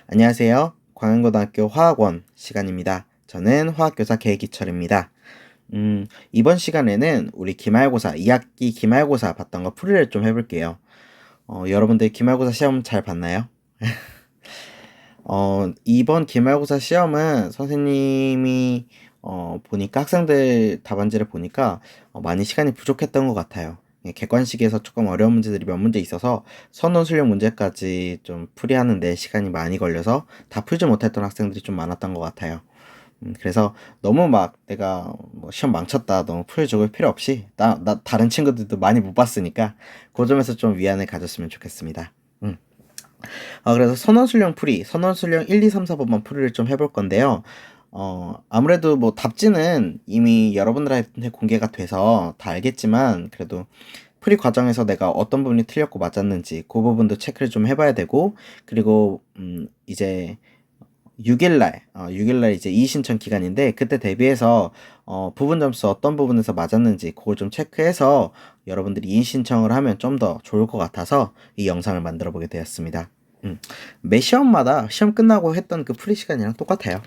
안녕하세요. 광양고등학교 화학원 시간입니다. 저는 화학교사 계기철입니다. 이번 시간에는 우리 기말고사, 2학기 기말고사 봤던 거 풀이를 좀 해볼게요. 여러분들 기말고사 시험 잘 봤나요? 이번 기말고사 시험은 선생님이 보니까 학생들 답안지를 보니까 많이 시간이 부족했던 것 같아요. 객관식에서 조금 어려운 문제들이 몇 문제 있어서 선원 수령 문제까지 좀 풀이하는데 시간이 많이 걸려서 다 풀지 못했던 학생들이 좀 많았던 것 같아요. 그래서 너무 막 내가 뭐 시험 망쳤다 너무 풀어주고 필요 없이 나 다른 친구들도 많이 못 봤으니까 그 점에서 좀 위안을 가졌으면 좋겠습니다. 그래서 선원술령 풀이, 선원술령 1, 2, 3, 4번만 풀이를 좀 해볼 건데요. 아무래도 뭐 답지는 이미 여러분들한테 공개가 돼서 다 알겠지만, 그래도 풀이 과정에서 내가 어떤 부분이 틀렸고 맞았는지, 그 부분도 체크를 좀 해봐야 되고, 그리고, 이제 6일날 이제 이의신청 기간인데, 그때 대비해서, 부분 점수 어떤 부분에서 맞았는지, 그걸 좀 체크해서 여러분들이 이의신청을 하면 좀 더 좋을 것 같아서 이 영상을 만들어 보게 되었습니다. 매 시험마다 시험 끝나고 했던 그 풀이 시간이랑 똑같아요.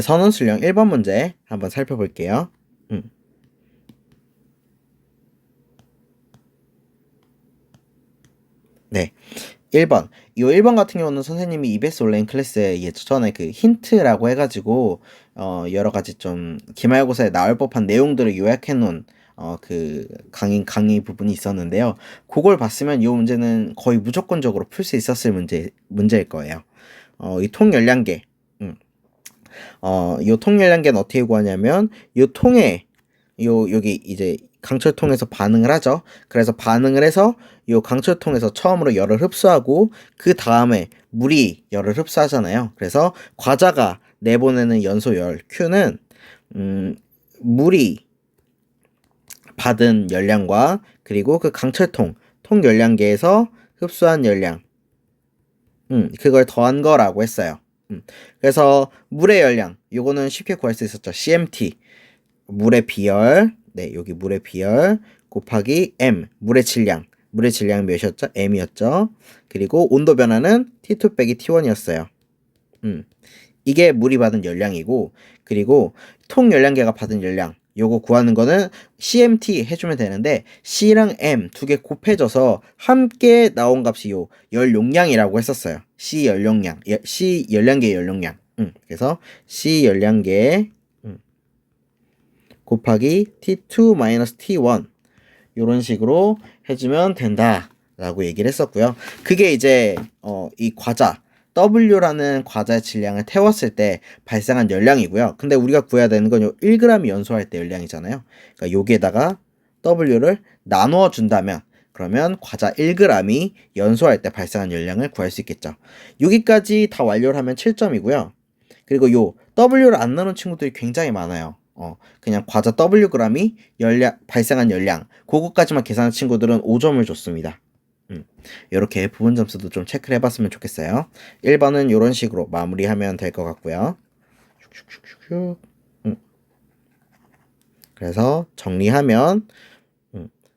선원술령 1번 문제 한번 살펴볼게요. 네. 1번. 이 1번 같은 경우는 선생님이 EBS 온라인 클래스에 예전에 그 힌트라고 해가지고, 여러 가지 좀 기말고사에 나올 법한 내용들을 요약해 놓은, 그 강의 부분이 있었는데요. 그걸 봤으면 이 문제는 거의 무조건적으로 풀 수 있었을 문제일 거예요. 이 통열량계. 요 통열량계는 어떻게 구하냐면, 요 통에, 여기 이제 강철통에서 반응을 하죠. 그래서 반응을 해서 요 강철통에서 처음으로 열을 흡수하고 그 다음에 물이 열을 흡수하잖아요. 그래서 과자가 내보내는 연소열 Q는 물이 받은 열량과 그리고 그 강철통 통 열량계에서 흡수한 열량 그걸 더한 거라고 했어요. 그래서 물의 열량 요거는 쉽게 구할 수 있었죠. CMT 물의 비열, 네, 여기 물의 비열 곱하기 M, 물의 질량. 물의 질량 몇이었죠? M이었죠. 그리고 온도 변화는 T2 빼기 T1이었어요. 이게 물이 받은 열량이고, 그리고 통 열량계가 받은 열량. 요거 구하는 거는 CMT 해주면 되는데, C랑 M 두 개 곱해져서 함께 나온 값이 요 열용량이라고 했었어요. C 열용량, C 열량계 열용량. 그래서 C 열량계 곱하기 T2-T1 이런 식으로 해주면 된다 라고 얘기를 했었고요. 그게 이제 이 과자 W라는 과자의 질량을 태웠을 때 발생한 열량이고요. 근데 우리가 구해야 되는 건 요 1g이 연소할 때 열량이잖아요. 그러니까 여기에다가 W를 나누어 준다면 그러면 과자 1g이 연소할 때 발생한 열량을 구할 수 있겠죠. 여기까지 다 완료를 하면 7점이고요. 그리고 요 W를 안 나눈 친구들이 굉장히 많아요. 그냥 과자 Wg이 발생한 열량, 그거까지만 계산한 친구들은 5점을 줬습니다. 이렇게 부분 점수도 좀 체크를 해봤으면 좋겠어요. 1번은 이런 식으로 마무리하면 될 것 같고요. 슉슉슉슉. 그래서 정리하면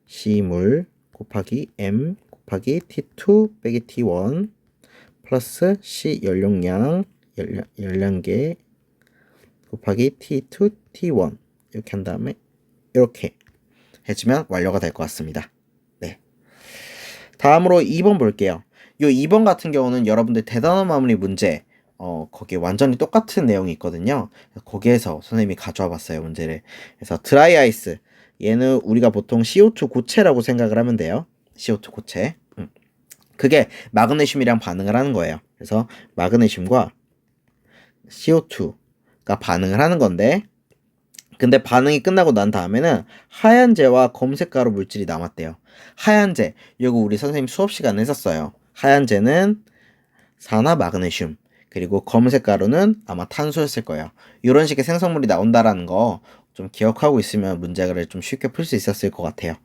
C물 곱하기 M 곱하기 T2 빼기 T1 플러스 C 열량계 곱하기 T2, T1 이렇게 한 다음에 이렇게 해주면 완료가 될 것 같습니다. 네. 다음으로 2번 볼게요. 요 2번 같은 경우는 여러분들 대단한 마무리 문제 거기에 완전히 똑같은 내용이 있거든요. 거기에서 선생님이 가져와 봤어요, 문제를. 그래서 드라이 아이스 얘는 우리가 보통 CO2 고체라고 생각을 하면 돼요. CO2 고체. 그게 마그네슘이랑 반응을 하는 거예요. 그래서 마그네슘과 CO2가 반응을 하는 건데, 근데 반응이 끝나고 난 다음에는 하얀재와 검은색가루 물질이 남았대요. 하얀재, 이거 우리 선생님 수업 시간에 했었어요. 하얀재는 산화 마그네슘, 그리고 검은색 가루는 아마 탄소였을 거예요. 이런 식의 생성물이 나온다라는 거 좀 기억하고 있으면 문제를 좀 쉽게 풀 수 있었을 것 같아요.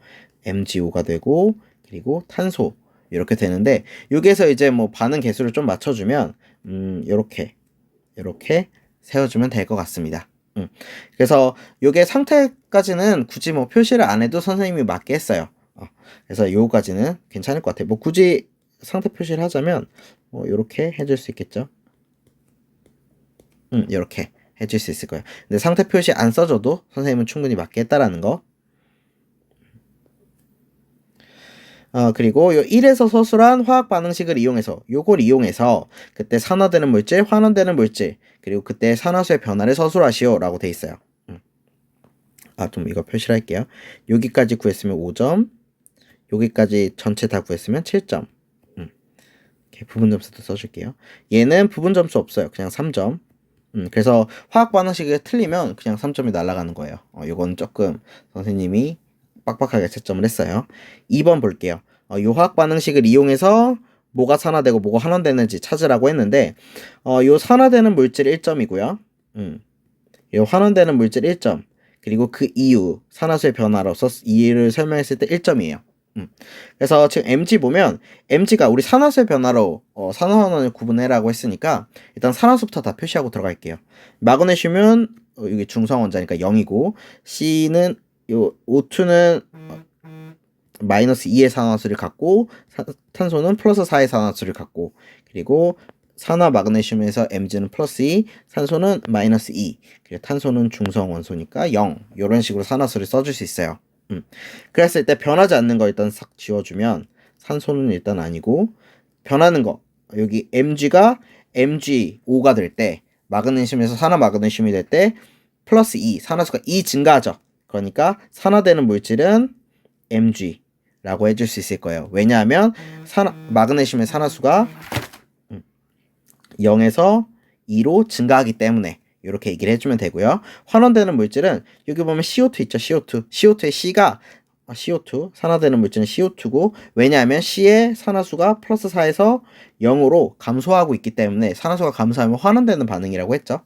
MgO가 되고, 그리고 탄소 이렇게 되는데, 여기에서 이제 뭐 반응 개수를 좀 맞춰주면 이렇게 세워주면 될 것 같습니다. 그래서 요게 상태까지는 굳이 뭐 표시를 안 해도 선생님이 맞게 했어요. 그래서 요거까지는 괜찮을 것 같아요. 뭐 굳이 상태 표시를 하자면 요렇게 해줄 수 있겠죠. 요렇게 해줄 수 있을 거예요. 근데 상태 표시 안 써줘도 선생님은 충분히 맞겠다라는 거. 그리고 요 1에서 서술한 화학 반응식을 이용해서 요걸 이용해서 그때 산화되는 물질, 환원되는 물질, 그리고 그때 산화수의 변화를 서술하시오 라고 돼 있어요. 좀 이거 표시를 할게요. 여기까지 구했으면 5점, 여기까지 전체 다 구했으면 7점. 이렇게 부분 점수도 써줄게요. 얘는 부분 점수 없어요. 그냥 3점. 그래서 화학 반응식이 틀리면 그냥 3점이 날아가는 거예요. 이건 조금 선생님이 빡빡하게 채점을 했어요. 2번 볼게요. 요 화학 반응식을 이용해서 뭐가 산화되고 뭐가 환원되는지 찾으라고 했는데 요 산화되는 물질 1점이고요. 요 환원되는 물질 1점. 그리고 그 이유 산화수의 변화로서 이유를 설명했을 때 1점이에요. 그래서 지금 MG 보면 MG가 우리 산화수의 변화로 산화환원을 구분해라고 했으니까 일단 산화수부터 다 표시하고 들어갈게요. 마그네슘은 여기 중성원자니까 0이고 C는 요 O2는 마이너스 2의 산화수를 갖고 탄소는 플러스 4의 산화수를 갖고 그리고 산화 마그네슘에서 Mg는 플러스 2, 산소는 마이너스 2, 그리고 탄소는 중성 원소니까 0 이런 식으로 산화수를 써줄 수 있어요. 그랬을 때 변하지 않는 거 일단 싹 지워주면 산소는 일단 아니고 변하는 거 여기 Mg가 MgO가 될 때 마그네슘에서 산화 마그네슘이 될 때 플러스 2 산화수가 2 증가하죠. 그러니까 산화되는 물질은 Mg라고 해줄 수 있을 거예요. 왜냐하면 마그네슘의 산화수가 0에서 2로 증가하기 때문에 이렇게 얘기를 해주면 되고요. 환원되는 물질은 여기 보면 CO2 있죠. CO2의 C가 CO2 산화되는 물질은 CO2고 왜냐하면 C의 산화수가 플러스 4에서 0으로 감소하고 있기 때문에 산화수가 감소하면 환원되는 반응이라고 했죠.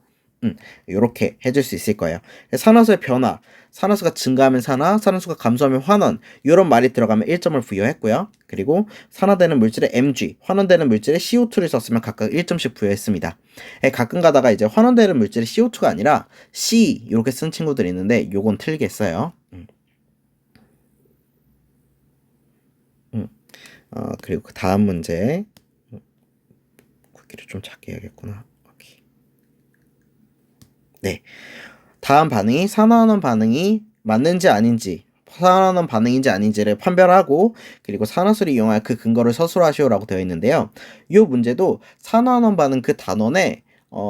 이렇게 해줄 수 있을 거예요. 산화수의 변화, 산화수가 증가하면 산화, 산화수가 감소하면 환원 이런 말이 들어가면 1점을 부여했고요. 그리고 산화되는 물질에 Mg, 환원되는 물질에 CO2를 썼으면 각각 1점씩 부여했습니다. 가끔 가다가 이제 환원되는 물질에 CO2가 아니라 C 이렇게 쓴 친구들이 있는데 요건 틀리게 써요. 그리고 그 다음 문제 굵기를 좀 작게 해야겠구나. 네. 다음 반응이 산화환원 반응이 맞는지 아닌지 산화환원 반응인지 아닌지를 판별하고 그리고 산화수를 이용하여 그 근거를 서술하시오라고 되어 있는데요. 이 문제도 산화환원 반응 그 단원에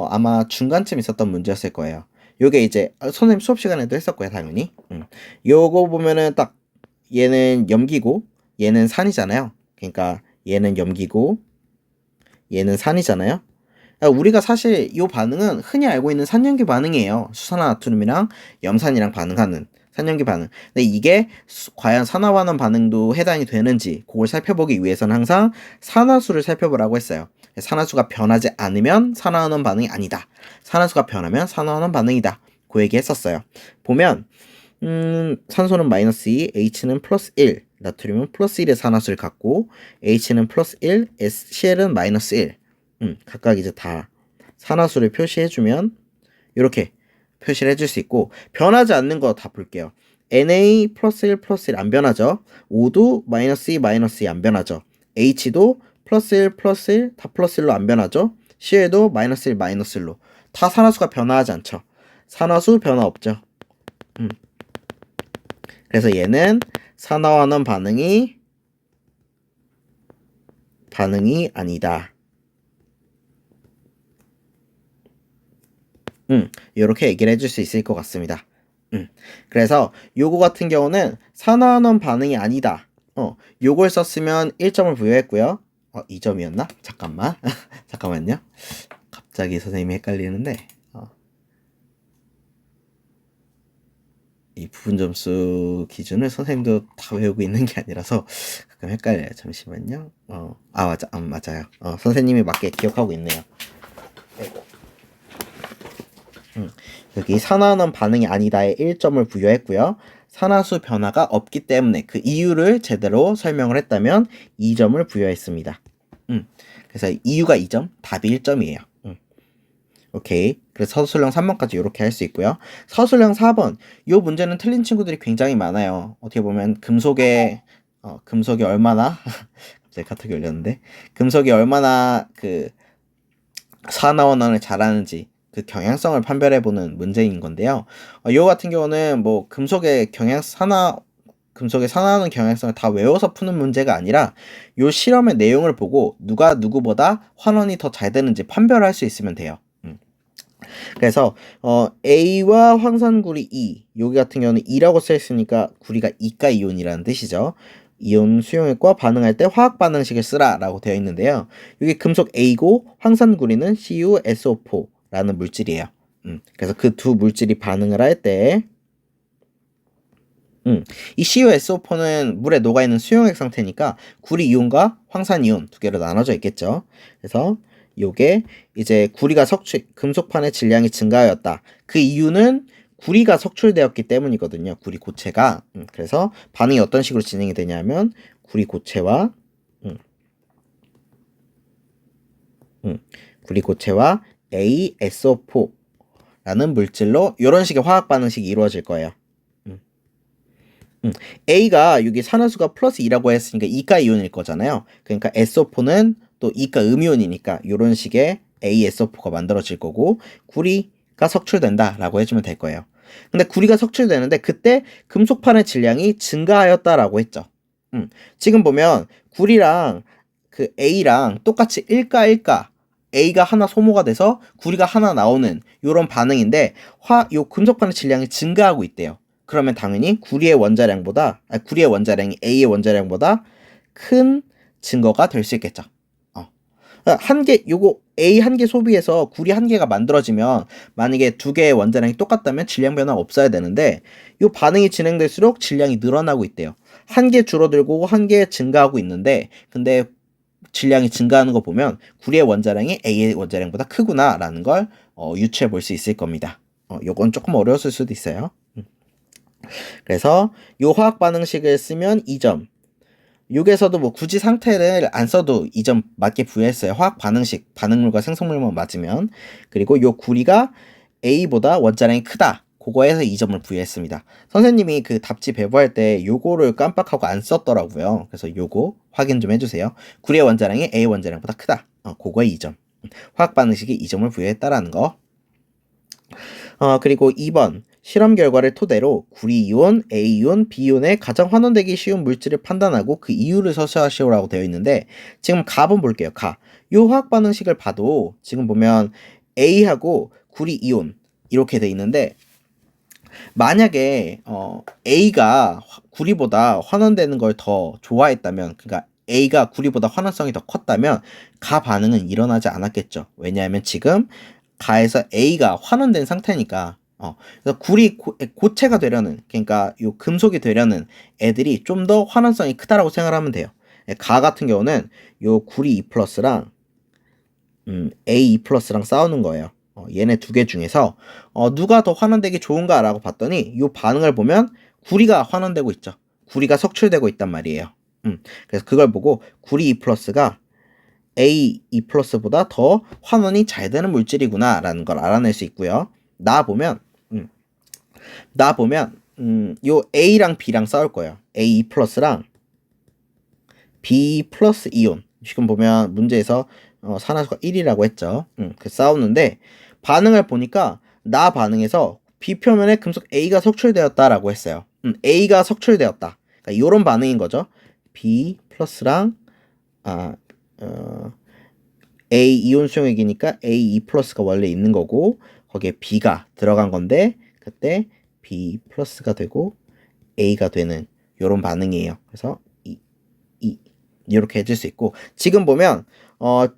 아마 중간쯤 있었던 문제였을 거예요. 요게 이제 선생님 수업 시간에도 했었고요, 당연히. 요거 보면은 딱 얘는 염기고 얘는 산이잖아요. 그러니까 얘는 염기고 얘는 산이잖아요. 우리가 사실 이 반응은 흔히 알고 있는 산염기 반응이에요. 수산화나트륨이랑 염산이랑 반응하는 산염기 반응. 근데 이게 과연 산화환원 반응도 해당이 되는지 그걸 살펴보기 위해서는 항상 산화수를 살펴보라고 했어요. 산화수가 변하지 않으면 산화환원 반응이 아니다. 산화수가 변하면 산화환원 반응이다. 그 얘기 했었어요. 보면 산소는 마이너스 2, H는 플러스 1, 나트륨은 플러스 1의 산화수를 갖고 H는 플러스 1, CL은 마이너스 1. 각각 이제 다 산화수를 표시해주면 이렇게 표시를 해줄 수 있고 변하지 않는 거 다 볼게요. Na 플러스 1 플러스 1 안 변하죠. O도 마이너스 2 마이너스 2 안 변하죠. H도 플러스 1 플러스 1 다 플러스 1로 안 변하죠. C에도 마이너스 1 마이너스 1로 다 산화수가 변화하지 않죠. 산화수 변화 없죠. 그래서 얘는 산화환원 반응이 아니다. 이렇게 얘기를 해줄 수 있을 것 같습니다. 그래서 요거 같은 경우는 산화환원 반응이 아니다. 요걸 썼으면 1점을 부여했고요. 2점이었나? 잠깐만. 잠깐만요. 갑자기 선생님이 헷갈리는데 이 부분 점수 기준을 선생님도 다 외우고 있는 게 아니라서 가끔 헷갈려요. 잠시만요. 맞아. 맞아요. 선생님이 맞게 기억하고 있네요. 여기 산화환원 반응이 아니다에 1점을 부여했고요. 산화수 변화가 없기 때문에 그 이유를 제대로 설명을 했다면 2점을 부여했습니다. 그래서 이유가 2점, 답이 1점이에요. 오케이. 그래서 서술형 3번까지 이렇게 할 수 있고요. 서술형 4번. 이 문제는 틀린 친구들이 굉장히 많아요. 어떻게 보면 금속이 얼마나 갑자기 카톡이 올렸는데, 금속이 얼마나 그 산화원원을 잘하는지 그 경향성을 판별해보는 문제인 건데요. 요 같은 경우는 뭐 금속의 산화하는 경향성을 다 외워서 푸는 문제가 아니라 요 실험의 내용을 보고 누가 누구보다 환원이 더 잘 되는지 판별할 수 있으면 돼요. 그래서 A와 황산구리 E, 여기 같은 경우는 E라고 써 있으니까 구리가 이가 이온이라는 뜻이죠. 이온 수용액과 반응할 때 화학 반응식을 쓰라 라고 되어 있는데요. 이게 금속 A고 황산구리는 CuSO4라는 물질이에요. 그래서 그 두 물질이 반응을 할 때 이 CuSO4는 물에 녹아있는 수용액 상태니까 구리 이온과 황산 이온 두 개로 나눠져 있겠죠. 그래서 요게 이제 금속판의 질량이 증가하였다. 그 이유는 구리가 석출되었기 때문이거든요. 구리 고체가. 그래서 반응이 어떤 식으로 진행이 되냐면 구리 고체와 ASO4라는 물질로 이런 식의 화학 반응식이 이루어질 거예요. A가 여기 산화수가 플러스 2라고 했으니까 이가 이온일 거잖아요. 그러니까 SO4는 또 이가 음이온이니까 이런 식의 ASO4가 만들어질 거고 구리가 석출된다 라고 해주면 될 거예요. 근데 구리가 석출되는데 그때 금속판의 질량이 증가하였다라고 했죠. 지금 보면 구리랑 그 A랑 똑같이 1가 A가 하나 소모가 돼서 구리가 하나 나오는 이런 반응인데 요 금속판의 질량이 증가하고 있대요. 그러면 당연히 구리의 원자량이 A의 원자량보다 큰 증거가 될 수 있겠죠. 요거 A 한 개 소비해서 구리 한 개가 만들어지면 만약에 두 개의 원자량이 똑같다면 질량 변화가 없어야 되는데 이 반응이 진행될수록 질량이 늘어나고 있대요. 한 개 줄어들고 한 개 증가하고 있는데 근데 질량이 증가하는 거 보면 구리의 원자량이 A의 원자량보다 크구나 라는 걸 유추해 볼 수 있을 겁니다. 요건 조금 어려웠을 수도 있어요. 그래서 요 화학 반응식을 쓰면 2점. 여기에서도 뭐 굳이 상태를 안 써도 2점 맞게 부여했어요. 화학 반응식, 반응물과 생성물만 맞으면. 그리고 요 구리가 A보다 원자량이 크다. 그거에서 2점을 부여했습니다. 선생님이 그 답지 배부할 때 요거를 깜빡하고 안 썼더라고요. 그래서 요거 확인 좀 해주세요. 구리의 원자량이 A 원자량보다 크다. 그거에 2점. 화학 반응식이 2점을 부여했다라는 거. 그리고 2번. 실험 결과를 토대로 구리이온, A이온, B이온의 가장 환원되기 쉬운 물질을 판단하고 그 이유를 서술하시오라고 되어 있는데 지금 갑은 볼게요. 이 화학 반응식을 봐도 지금 보면 A하고 구리이온 이렇게 돼 있는데 만약에 A가 구리보다 환원되는 걸 더 좋아했다면 그러니까 A가 구리보다 환원성이 더 컸다면 가 반응은 일어나지 않았겠죠. 왜냐하면 지금 가에서 A가 환원된 상태니까 그래서 구리 고체가 되려는 그러니까 요 금속이 되려는 애들이 좀 더 환원성이 크다라고 생각하면 돼요. 가 같은 경우는 요 구리 2 플러스랑 A 2 플러스랑 싸우는 거예요. 얘네 두 개 중에서 누가 더 환원되기 좋은가라고 봤더니 요 반응을 보면 구리가 환원되고 있죠. 구리가 석출되고 있단 말이에요. 그래서 그걸 보고 구리 2 플러스가 A 2 플러스보다 더 환원이 잘 되는 물질이구나라는 걸 알아낼 수 있고요. 나 보면 요 A랑 B랑 싸울 거예요. A 2 플러스랑 B 플러스 이온. 지금 보면 문제에서 산화수가 1이라고 했죠. 그 싸우는데 반응을 보니까 나 반응에서 B 표면에 금속 A가 석출되었다라고 했어요. A가 석출되었다. 그러니까 이런 반응인 거죠. B 플러스랑 A 이온 수용액이니까 A 2 플러스가 원래 있는 거고 거기에 B가 들어간 건데 그때 B 플러스가 되고 A가 되는 이런 반응이에요. 그래서 이렇게 해줄 수 있고 지금 보면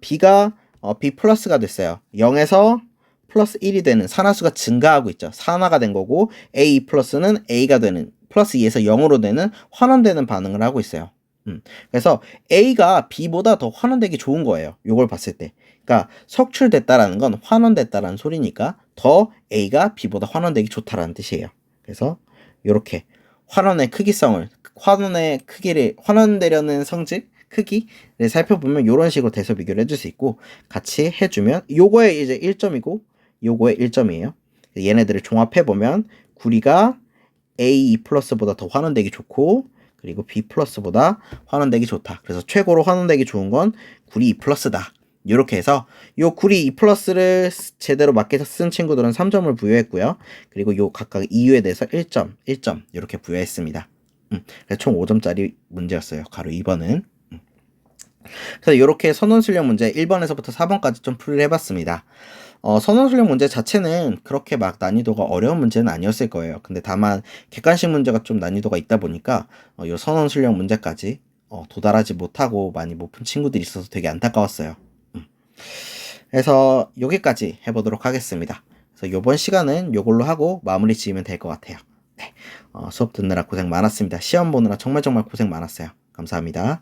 B가 B 플러스가 됐어요. 0에서 플러스 1이 되는 산화수가 증가하고 있죠. 산화가 된 거고 A 플러스는 A가 되는 플러스 2에서 0으로 되는 환원되는 반응을 하고 있어요. 그래서 A가 B보다 더 환원되기 좋은 거예요. 요걸 봤을 때. 그러니까 석출됐다라는 건 환원됐다라는 소리니까 더 A가 B보다 환원되기 좋다라는 뜻이에요. 그래서 요렇게 환원의 환원되려는 성질, 크기를 살펴보면 요런 식으로 대서 비교를 해줄 수 있고 같이 해주면 요거에 이제 1점이고 요거에 1점이에요. 얘네들을 종합해보면 구리가 A2 플러스보다 더 환원되기 좋고 그리고 B 플러스보다 환원되기 좋다. 그래서 최고로 환원되기 좋은 건 구리 E 플러스다. 이렇게 해서 요 구리 E 플러스를 제대로 맞게 쓴 친구들은 3점을 부여했고요. 그리고 요 각각 이유에 대해서 1점, 1점 이렇게 부여했습니다. 그래서 총 5점짜리 문제였어요. 가로 2번은. 그래서 이렇게 선원술력 문제 1번에서부터 4번까지 좀 풀이를 해봤습니다. 선원술력 문제 자체는 그렇게 막 난이도가 어려운 문제는 아니었을 거예요. 근데 다만 객관식 문제가 좀 난이도가 있다 보니까 이 선원술력 문제까지 도달하지 못하고 많이 못 푼 친구들이 있어서 되게 안타까웠어요. 그래서 여기까지 해보도록 하겠습니다. 그래서 이번 시간은 이걸로 하고 마무리 지으면 될 것 같아요. 네, 수업 듣느라 고생 많았습니다. 시험 보느라 정말 고생 많았어요. 감사합니다.